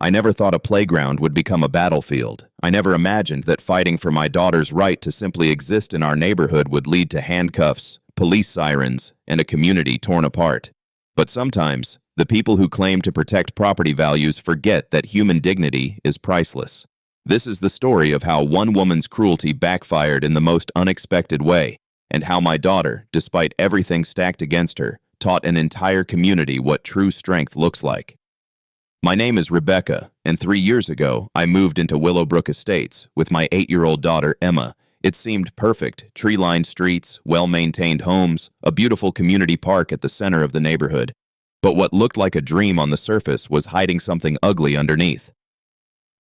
I never thought a playground would become a battlefield. I never imagined that fighting for my daughter's right to simply exist in our neighborhood would lead to handcuffs, police sirens, and a community torn apart. But sometimes, the people who claim to protect property values forget that human dignity is priceless. This is the story of how one woman's cruelty backfired in the most unexpected way, and how my daughter, despite everything stacked against her, taught an entire community what true strength looks like. My name is Rebecca, and 3 years ago, I moved into Willowbrook Estates with my 8-year-old daughter, Emma. It seemed perfect: tree-lined streets, well-maintained homes, a beautiful community park at the center of the neighborhood. But what looked like a dream on the surface was hiding something ugly underneath.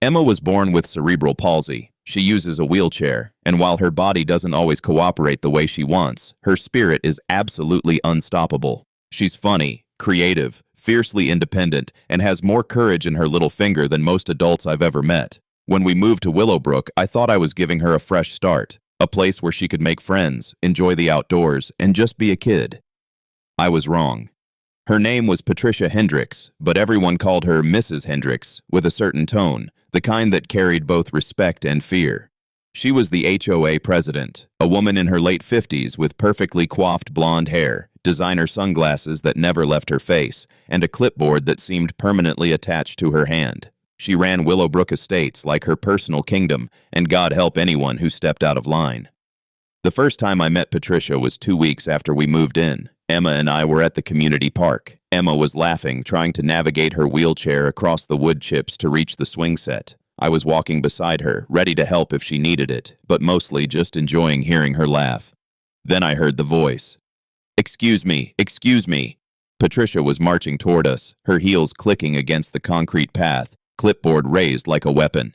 Emma was born with cerebral palsy. She uses a wheelchair, and while her body doesn't always cooperate the way she wants, her spirit is absolutely unstoppable. She's funny, creative, fiercely independent, and has more courage in her little finger than most adults I've ever met. When we moved to Willowbrook, I thought I was giving her a fresh start, a place where she could make friends, enjoy the outdoors, and just be a kid. I was wrong. Her name was Patricia Hendricks, but everyone called her Mrs. Hendricks with a certain tone, the kind that carried both respect and fear. She was the HOA president, a woman in her late 50s with perfectly coiffed blonde hair, designer sunglasses that never left her face, and a clipboard that seemed permanently attached to her hand. She ran Willowbrook Estates like her personal kingdom, and God help anyone who stepped out of line. The first time I met Patricia was 2 weeks after we moved in. Emma and I were at the community park. Emma was laughing, trying to navigate her wheelchair across the wood chips to reach the swing set. I was walking beside her, ready to help if she needed it, but mostly just enjoying hearing her laugh. Then I heard the voice. "Excuse me, excuse me." Patricia was marching toward us, her heels clicking against the concrete path, clipboard raised like a weapon.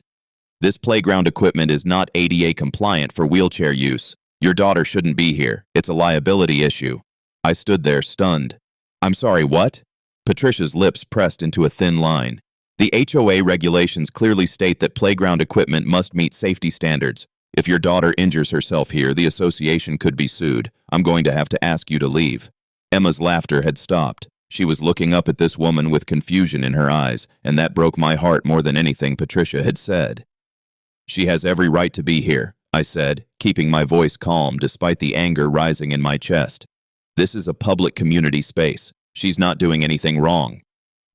"This playground equipment is not ADA compliant for wheelchair use. Your daughter shouldn't be here. It's a liability issue." I stood there, stunned. "I'm sorry, what?" Patricia's lips pressed into a thin line. "The HOA regulations clearly state that playground equipment must meet safety standards. If your daughter injures herself here, the association could be sued. I'm going to have to ask you to leave." Emma's laughter had stopped. She was looking up at this woman with confusion in her eyes, and that broke my heart more than anything Patricia had said. "She has every right to be here," I said, keeping my voice calm despite the anger rising in my chest. "This is a public community space. She's not doing anything wrong."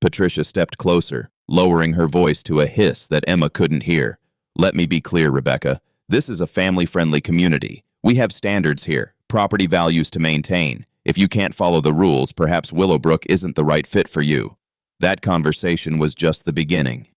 Patricia stepped closer, lowering her voice to a hiss that Emma couldn't hear. "Let me be clear, Rebecca. This is a family-friendly community. We have standards here, property values to maintain. If you can't follow the rules, perhaps Willowbrook isn't the right fit for you." That conversation was just the beginning.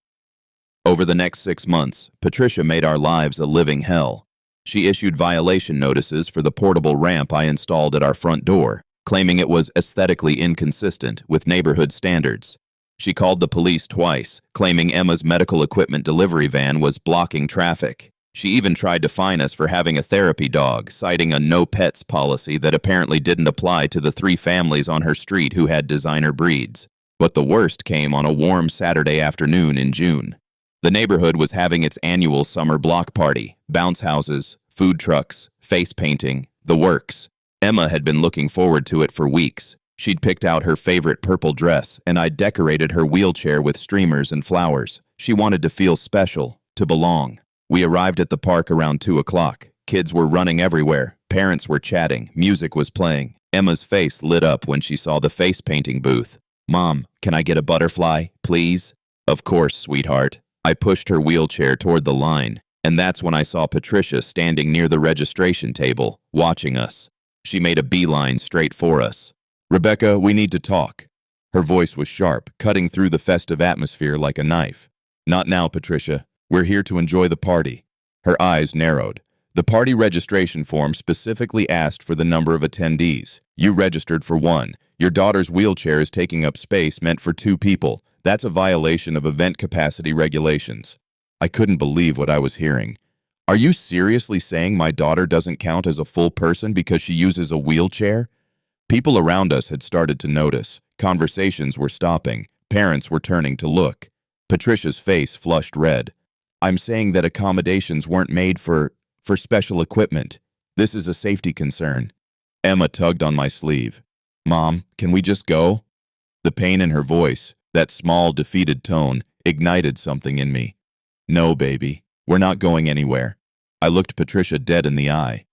Over the next 6 months, Patricia made our lives a living hell. She issued violation notices for the portable ramp I installed at our front door, claiming it was aesthetically inconsistent with neighborhood standards. She called the police twice, claiming Emma's medical equipment delivery van was blocking traffic. She even tried to fine us for having a therapy dog, citing a no-pets policy that apparently didn't apply to the 3 families on her street who had designer breeds. But the worst came on a warm Saturday afternoon in June. The neighborhood was having its annual summer block party: bounce houses, food trucks, face painting, the works. Emma had been looking forward to it for weeks. She'd picked out her favorite purple dress, and I'd decorated her wheelchair with streamers and flowers. She wanted to feel special, to belong. We arrived at the park around 2 o'clock. Kids were running everywhere. Parents were chatting. Music was playing. Emma's face lit up when she saw the face painting booth. "Mom, can I get a butterfly, please?" "Of course, sweetheart." I pushed her wheelchair toward the line, and that's when I saw Patricia standing near the registration table, watching us. She made a beeline straight for us. "Rebecca, we need to talk." Her voice was sharp, cutting through the festive atmosphere like a knife. "Not now, Patricia. We're here to enjoy the party." Her eyes narrowed. "The party registration form specifically asked for the number of attendees. You registered for 1. Your daughter's wheelchair is taking up space meant for 2 people. That's a violation of event capacity regulations." I couldn't believe what I was hearing. "Are you seriously saying my daughter doesn't count as a full person because she uses a wheelchair?" People around us had started to notice. Conversations were stopping. Parents were turning to look. Patricia's face flushed red. "I'm saying that accommodations weren't made for special equipment. This is a safety concern." Emma tugged on my sleeve. "Mom, can we just go?" The pain in her voice, that small, defeated tone, ignited something in me. No, baby, we're not going anywhere. I looked Patricia dead in the eye.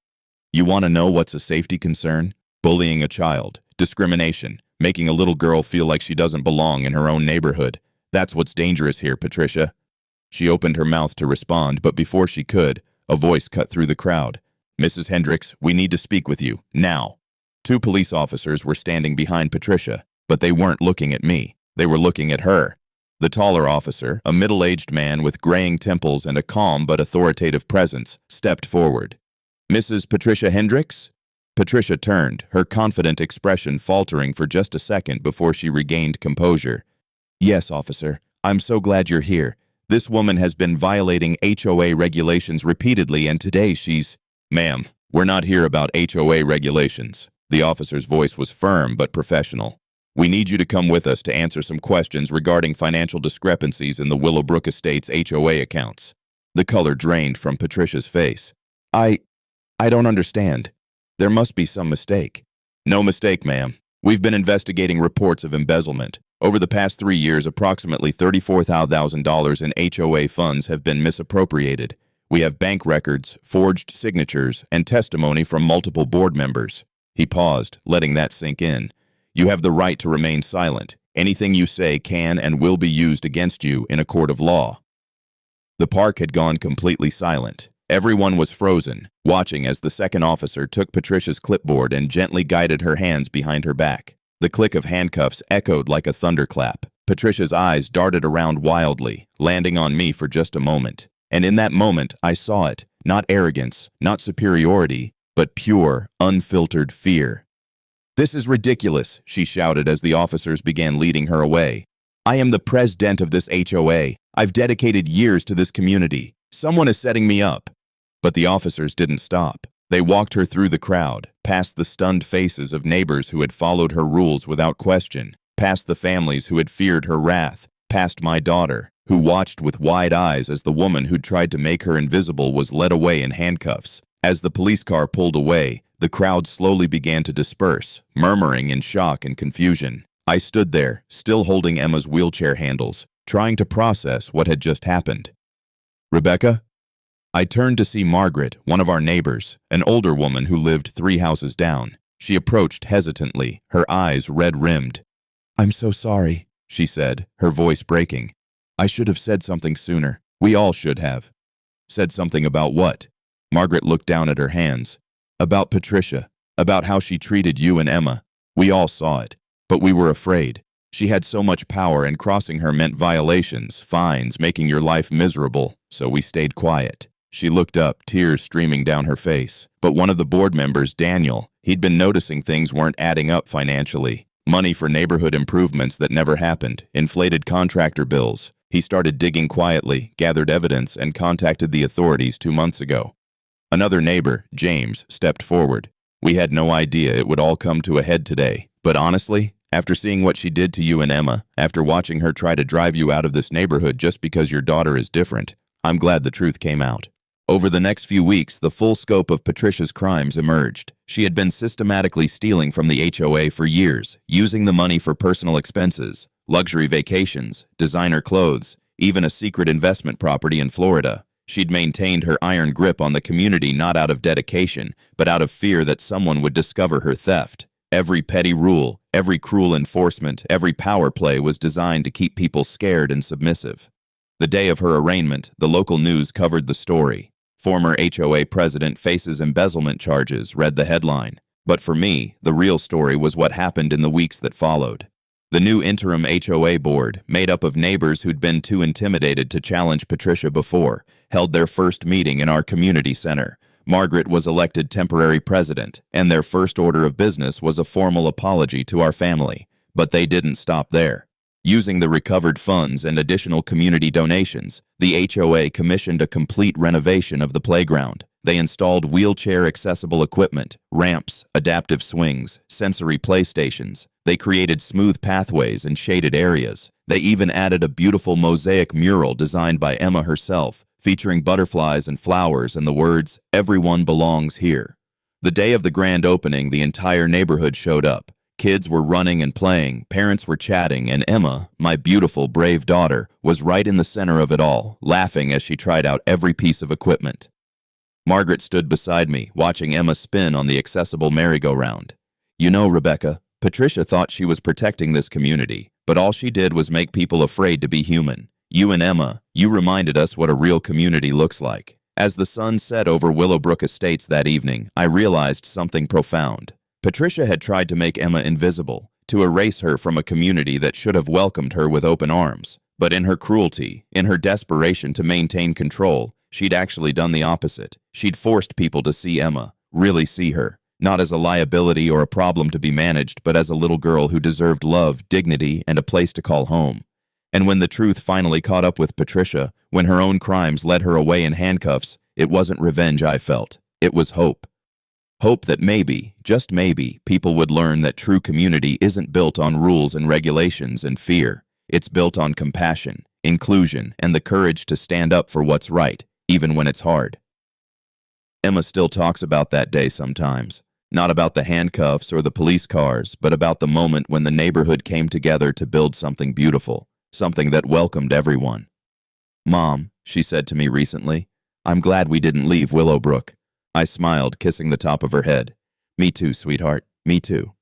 You want to know what's a safety concern? Bullying a child, discrimination, making a little girl feel like she doesn't belong in her own neighborhood. That's what's dangerous here, Patricia. She opened her mouth to respond, but before she could, a voice cut through the crowd. Mrs. Hendricks, we need to speak with you, now. 2 police officers were standing behind Patricia, but they weren't looking at me. They were looking at her. The taller officer, a middle-aged man with graying temples and a calm but authoritative presence, stepped forward. Mrs. Patricia Hendricks? Patricia turned, her confident expression faltering for just a second before she regained composure. Yes, officer. I'm so glad you're here. This woman has been violating HOA regulations repeatedly, and today she's— Ma'am, we're not here about HOA regulations. The officer's voice was firm but professional. We need you to come with us to answer some questions regarding financial discrepancies in the Willowbrook Estates HOA accounts. The color drained from Patricia's face. I don't understand. There must be some mistake. No mistake, ma'am. We've been investigating reports of embezzlement. Over the past 3 years, approximately $34,000 in HOA funds have been misappropriated. We have bank records, forged signatures, and testimony from multiple board members. He paused, letting that sink in. You have the right to remain silent. Anything you say can and will be used against you in a court of law. The park had gone completely silent. Everyone was frozen, watching as the second officer took Patricia's clipboard and gently guided her hands behind her back. The click of handcuffs echoed like a thunderclap. Patricia's eyes darted around wildly, landing on me for just a moment. And in that moment, I saw it. Not arrogance, not superiority, but pure, unfiltered fear. This is ridiculous, she shouted as the officers began leading her away. I am the president of this HOA. I've dedicated years to this community. Someone is setting me up. But the officers didn't stop. They walked her through the crowd, past the stunned faces of neighbors who had followed her rules without question, past the families who had feared her wrath, past my daughter, who watched with wide eyes as the woman who'd tried to make her invisible was led away in handcuffs. As the police car pulled away, the crowd slowly began to disperse, murmuring in shock and confusion. I stood there, still holding Emma's wheelchair handles, trying to process what had just happened. Rebecca? I turned to see Margaret, one of our neighbors, an older woman who lived 3 houses down. She approached hesitantly, her eyes red-rimmed. I'm so sorry, she said, her voice breaking. I should have said something sooner. We all should have. Said something about what? Margaret looked down at her hands. About Patricia, about how she treated you and Emma. We all saw it, but we were afraid. She had so much power, and crossing her meant violations, fines, making your life miserable, so we stayed quiet. She looked up, tears streaming down her face. But one of the board members, Daniel, he'd been noticing things weren't adding up financially. Money for neighborhood improvements that never happened, inflated contractor bills. He started digging quietly, gathered evidence, and contacted the authorities 2 months ago. Another neighbor, James, stepped forward. We had no idea it would all come to a head today, but honestly, after seeing what she did to you and Emma, after watching her try to drive you out of this neighborhood just because your daughter is different, I'm glad the truth came out. Over the next few weeks, the full scope of Patricia's crimes emerged. She had been systematically stealing from the HOA for years, using the money for personal expenses, luxury vacations, designer clothes, even a secret investment property in Florida. She'd maintained her iron grip on the community not out of dedication, but out of fear that someone would discover her theft. Every petty rule, every cruel enforcement, every power play was designed to keep people scared and submissive. The day of her arraignment, the local news covered the story. Former HOA president faces embezzlement charges, read the headline. But for me, the real story was what happened in the weeks that followed. The new interim HOA board, made up of neighbors who'd been too intimidated to challenge Patricia before, held their first meeting in our community center. Margaret was elected temporary president, and their first order of business was a formal apology to our family. But they didn't stop there. Using the recovered funds and additional community donations, the HOA commissioned a complete renovation of the playground. They installed wheelchair-accessible equipment, ramps, adaptive swings, sensory playstations. They created smooth pathways and shaded areas. They even added a beautiful mosaic mural designed by Emma herself, featuring butterflies and flowers and the words, "Everyone belongs here." The day of the grand opening, the entire neighborhood showed up. Kids were running and playing, parents were chatting, and Emma, my beautiful, brave daughter, was right in the center of it all, laughing as she tried out every piece of equipment. Margaret stood beside me, watching Emma spin on the accessible merry-go-round. You know, Rebecca, Patricia thought she was protecting this community, but all she did was make people afraid to be human. You and Emma, you reminded us what a real community looks like. As the sun set over Willowbrook Estates that evening, I realized something profound. Patricia had tried to make Emma invisible, to erase her from a community that should have welcomed her with open arms. But in her cruelty, in her desperation to maintain control, she'd actually done the opposite. She'd forced people to see Emma, really see her, not as a liability or a problem to be managed, but as a little girl who deserved love, dignity, and a place to call home. And when the truth finally caught up with Patricia, when her own crimes led her away in handcuffs, it wasn't revenge I felt. It was hope. Hope that maybe, just maybe, people would learn that true community isn't built on rules and regulations and fear. It's built on compassion, inclusion, and the courage to stand up for what's right, even when it's hard. Emma still talks about that day sometimes. Not about the handcuffs or the police cars, but about the moment when the neighborhood came together to build something beautiful, something that welcomed everyone. Mom, she said to me recently, I'm glad we didn't leave Willowbrook. I smiled, kissing the top of her head. Me too, sweetheart. Me too.